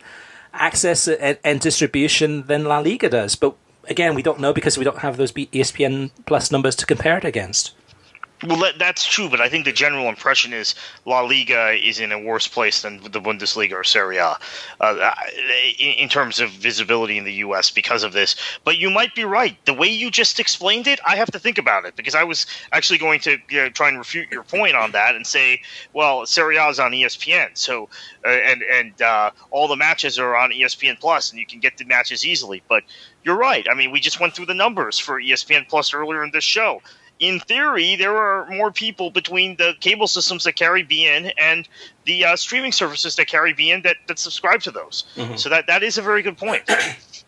access and distribution than La Liga does. But again, we don't know because we don't have those ESPN Plus numbers to compare it against. Well, that's true, but I think the general impression is La Liga is in a worse place than the Bundesliga or Serie A in terms of visibility in the U.S. because of this. But you might be right. The way you just explained it, I have to think about it, because I was actually going to try and refute your point on that and say, well, Serie A is on ESPN, so and all the matches are on ESPN Plus, and you can get the matches easily. But you're right. I mean, we just went through the numbers for ESPN Plus earlier in this show. In theory, there are more people between the cable systems that carry beIN and the streaming services that carry beIN that subscribe to those. Mm-hmm. So that is a very good point.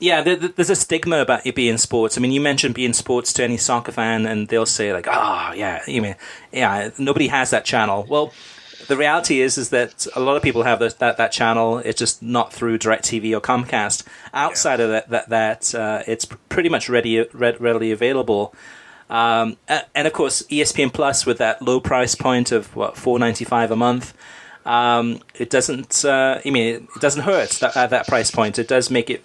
Yeah, there's a stigma about beIN Sports. I mean, you mention beIN Sports to any soccer fan, and they'll say like, "Oh, yeah, nobody has that channel." Well, the reality is that a lot of people have that channel. It's just not through DirecTV or Comcast. Outside of that, it's pretty much readily available. And of course, ESPN Plus with that low price point of $4.95 a month, it doesn't. It doesn't hurt at that price point. It does make it.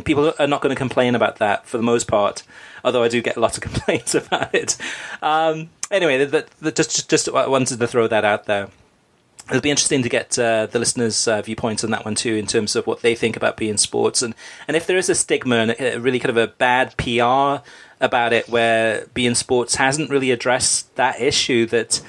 People are not going to complain about that for the most part. Although I do get lots of complaints about it. Anyway, just wanted to throw that out there. It'll be interesting to get the listeners' viewpoints on that one too, in terms of what they think about beIN Sports, and if there is a stigma and really kind of a bad PR about it, where beIN Sports hasn't really addressed that issue that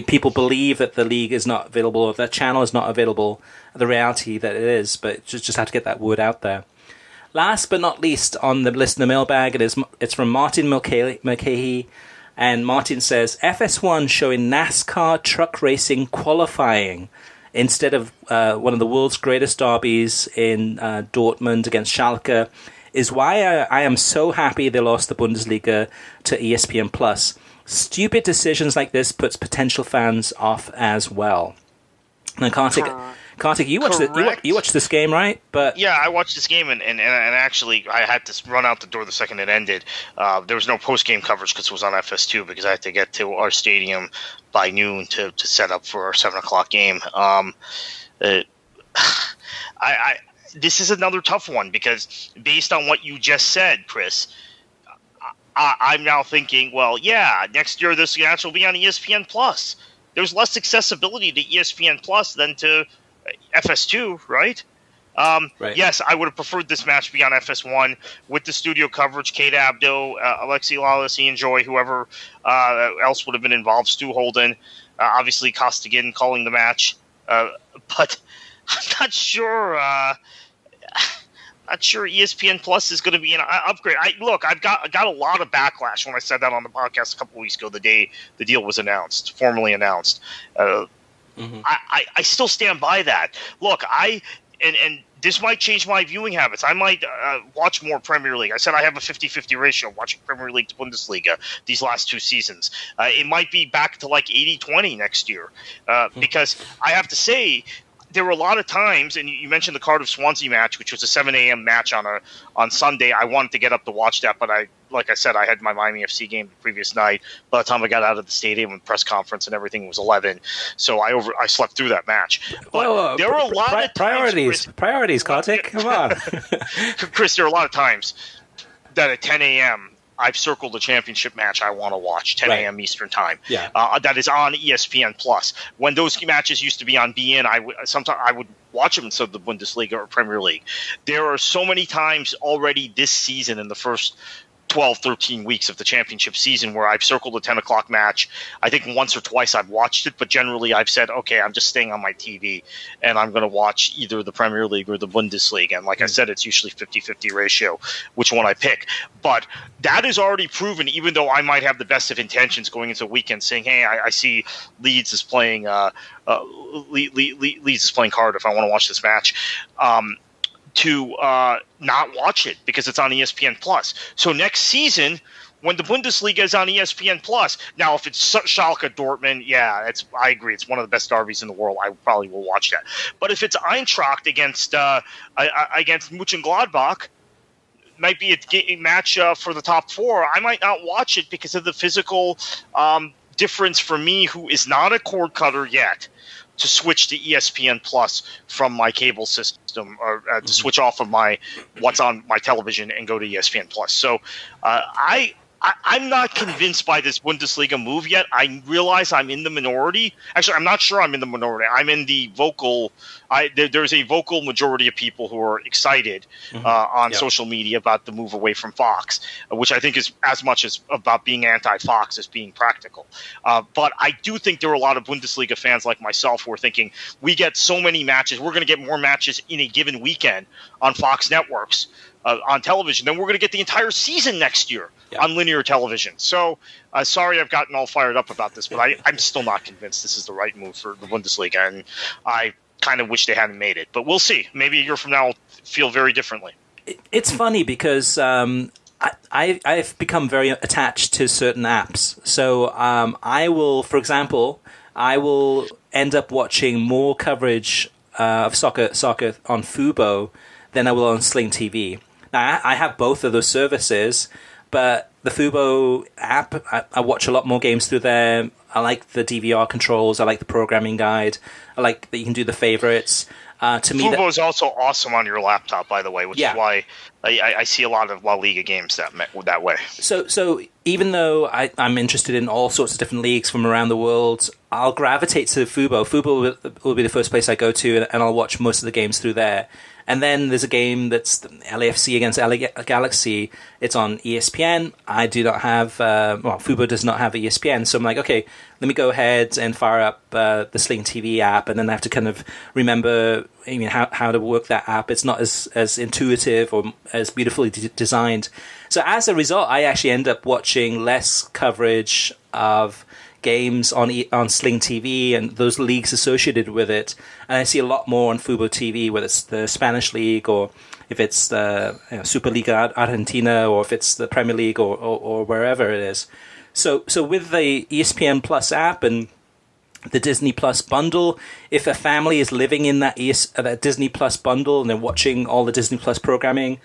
people believe that the league is not available or that channel is not available. The reality that it is, but just have to get that word out there. Last but not least on the listener mailbag, it's from Martin Mulcahy. And Martin says, FS1 showing NASCAR truck racing qualifying instead of one of the world's greatest derbies in Dortmund against Schalke is why I am so happy they lost the Bundesliga to ESPN Plus. Stupid decisions like this puts potential fans off as well. Now, Kartik, you watched this game, right? But yeah, I watched this game, and actually I had to run out the door the second it ended. There was no post-game coverage because it was on FS2 because I had to get to our stadium by noon to set up for our 7 o'clock game. This is another tough one because based on what you just said, Chris, I'm now thinking, well, yeah, next year this match will be on ESPN Plus. There's less accessibility to ESPN Plus than to FS2, right? Right? Yes, I would have preferred this match be on FS1 with the studio coverage. Kate Abdo, Alexi Lalas, Ian Joy, whoever else would have been involved, Stu Holden, obviously Costigan calling the match. But I'm not sure. Not sure ESPN Plus is going to be an upgrade. I got a lot of backlash when I said that on the podcast a couple of weeks ago, the day the deal was formally announced. I still stand by that. Look, and this might change my viewing habits. I might watch more Premier League. I said I have a 50-50 ratio watching Premier League to Bundesliga these last 2 seasons. It might be back to like 80-20 next year because I have to say, there were a lot of times, and you mentioned the Cardiff-Swansea match, which was a 7 a.m. match on Sunday. I wanted to get up to watch that, but like I said, I had my Miami FC game the previous night. By the time I got out of the stadium and press conference and everything, it was 11. So I slept through that match. But there were a lot of times, priorities, Kartik. Come on, Chris. There are a lot of times that at 10 a.m. I've circled the championship match I want to watch, 10 a.m. Eastern time. Yeah. That is on ESPN Plus. When those matches used to be on BN, sometimes I would watch them instead of the Bundesliga or Premier League. There are so many times already this season in the first 12, 13 weeks of the championship season where I've circled a 10 o'clock match. I think once or twice I've watched it, but generally I've said, okay, I'm just staying on my TV and I'm going to watch either the Premier League or the Bundesliga. And like I said, it's usually 50-50 ratio, which one I pick. But that is already proven, even though I might have the best of intentions going into the weekend saying, hey, I see Leeds is playing Leeds is playing Cardiff. I want to watch this match. To not watch it because it's on ESPN Plus. So next season, when the Bundesliga is on ESPN Plus, now if it's Schalke Dortmund, I agree, it's one of the best derbies in the world. I probably will watch that. But if it's Eintracht against Mönchengladbach, might be a match for the top four. I might not watch it because of the physical difference for me, who is not a cord cutter yet, to switch to ESPN Plus from my cable system, or to switch off of what's on my television and go to ESPN Plus. So I'm not convinced by this Bundesliga move yet. I realize I'm in the minority. Actually, I'm not sure I'm in the minority. I'm in the vocal. There's a vocal majority of people who are excited on social media about the move away from Fox, which I think is as much as about being anti-Fox as being practical. But I do think there are a lot of Bundesliga fans like myself who are thinking, we get so many matches. We're going to get more matches in a given weekend on Fox networks. On television, then we're going to get the entire season next year on linear television. So, sorry I've gotten all fired up about this, but I'm still not convinced this is the right move for the Bundesliga, and I kind of wish they hadn't made it. But we'll see. Maybe a year from now will feel very differently. It's funny because I've become very attached to certain apps. So I will, for example, end up watching more coverage of soccer on Fubo than I will on Sling TV. Now, I have both of those services, but the Fubo app, I watch a lot more games through there. I like the DVR controls. I like the programming guide. I like that you can do the favorites. To me, Fubo is also awesome on your laptop, by the way, which is why I see a lot of La Liga games that way. So even though I'm interested in all sorts of different leagues from around the world, I'll gravitate to Fubo. Fubo will be the first place I go to, and I'll watch most of the games through there. And then there's a game that's LAFC against LA Galaxy. It's on ESPN. I do not have, Fubo does not have ESPN. So I'm like, okay, let me go ahead and fire up the Sling TV app. And then I have to kind of remember how to work that app. It's not as intuitive or as beautifully designed. So as a result, I actually end up watching less coverage of games on Sling TV and those leagues associated with it, and I see a lot more on Fubo TV, whether it's the Spanish League or if it's the Superliga Argentina or if it's the Premier League or wherever it is. So with the ESPN Plus app and the Disney Plus bundle, if a family is living in that Disney Plus bundle and they're watching all the Disney Plus programming,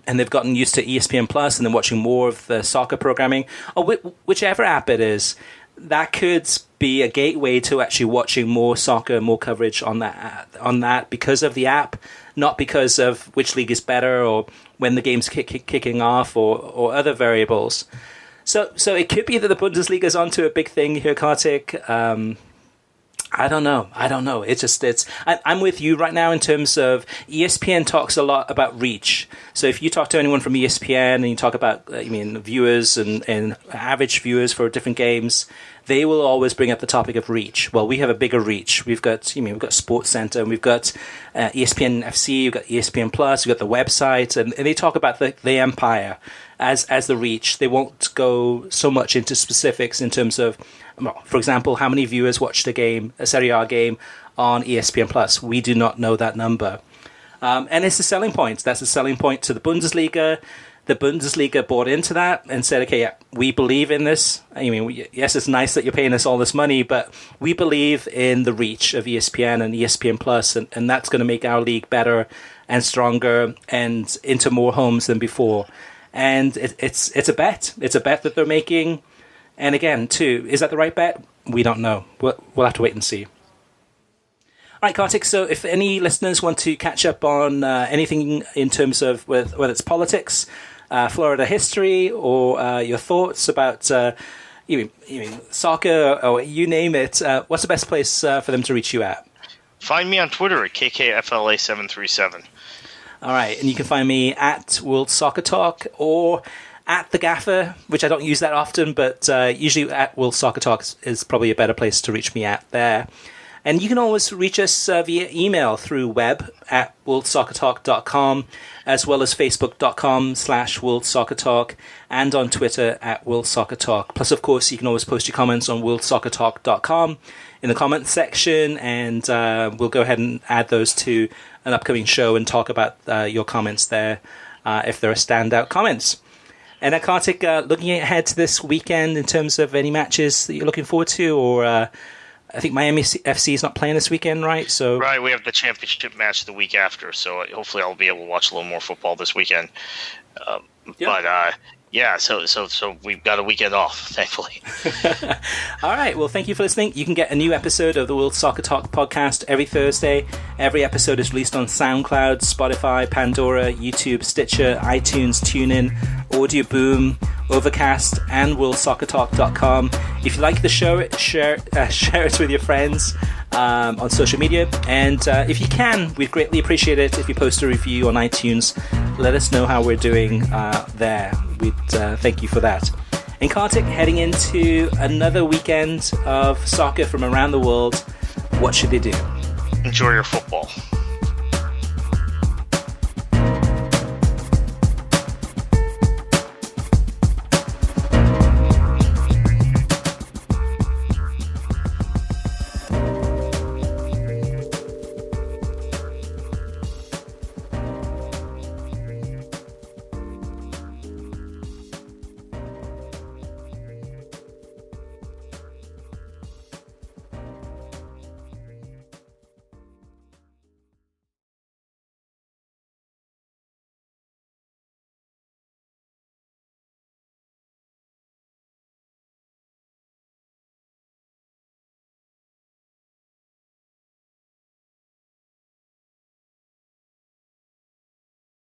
and they've gotten used to ESPN Plus and then watching more of the soccer programming, or whichever app it is, that could be a gateway to actually watching more soccer, more coverage on that because of the app, not because of which league is better or when the game's kicking off or other variables. So it could be that the Bundesliga is onto a big thing here, Kartik. I don't know. I'm with you right now in terms of ESPN talks a lot about reach. So if you talk to anyone from ESPN and you talk about, viewers and average viewers for different games, they will always bring up the topic of reach. Well, we have a bigger reach. We've got, we've got Sports Center, and we've got ESPN FC, we've got ESPN Plus, we've got the website, and they talk about the empire as the reach. They won't go so much into specifics in terms of, for example, how many viewers watched a Serie A game on ESPN Plus. We do not know that number. And it's a selling point. That's a selling point to the Bundesliga. The Bundesliga bought into that and said, okay, we believe in this. Yes, it's nice that you're paying us all this money, but we believe in the reach of ESPN and ESPN Plus, and that's going to make our league better and stronger and into more homes than before. And it's a bet. It's a bet that they're making. And again, too, is that the right bet? We don't know. We'll have to wait and see. All right, Kartik, so if any listeners want to catch up on anything in terms of whether it's politics, Florida history or your thoughts about even soccer or you name it, what's the best place for them to reach you at? Find me on Twitter at KKFLA737. All right, and you can find me at World Soccer Talk or at The Gaffer, which I don't use that often, but usually at World Soccer Talk is probably a better place to reach me at there. And you can always reach us via email through web at worldsoccertalk.com, as well as facebook.com/worldsoccertalk, and on Twitter at worldsoccertalk. Plus, of course, you can always post your comments on worldsoccertalk.com in the comments section, and we'll go ahead and add those to an upcoming show and talk about your comments there if there are standout comments. And Kartik, looking ahead to this weekend in terms of any matches that you're looking forward to, or I think Miami FC is not playing this weekend, right? Right, we have the championship match the week after, so hopefully I'll be able to watch a little more football this weekend. But so we've got a weekend off, thankfully. All right, well, thank you for listening. You can get a new episode of the World Soccer Talk podcast every Thursday. Every episode is released on SoundCloud, Spotify, Pandora, YouTube, Stitcher, iTunes, TuneIn, Audio Boom, Overcast, and worldsoccertalk.com. If you like the show, share it with your friends on social media. And if you can, we'd greatly appreciate it if you post a review on iTunes. Let us know how we're doing there. We'd thank you for that. And Kartik, heading into another weekend of soccer from around the world, what should they do? Enjoy your football.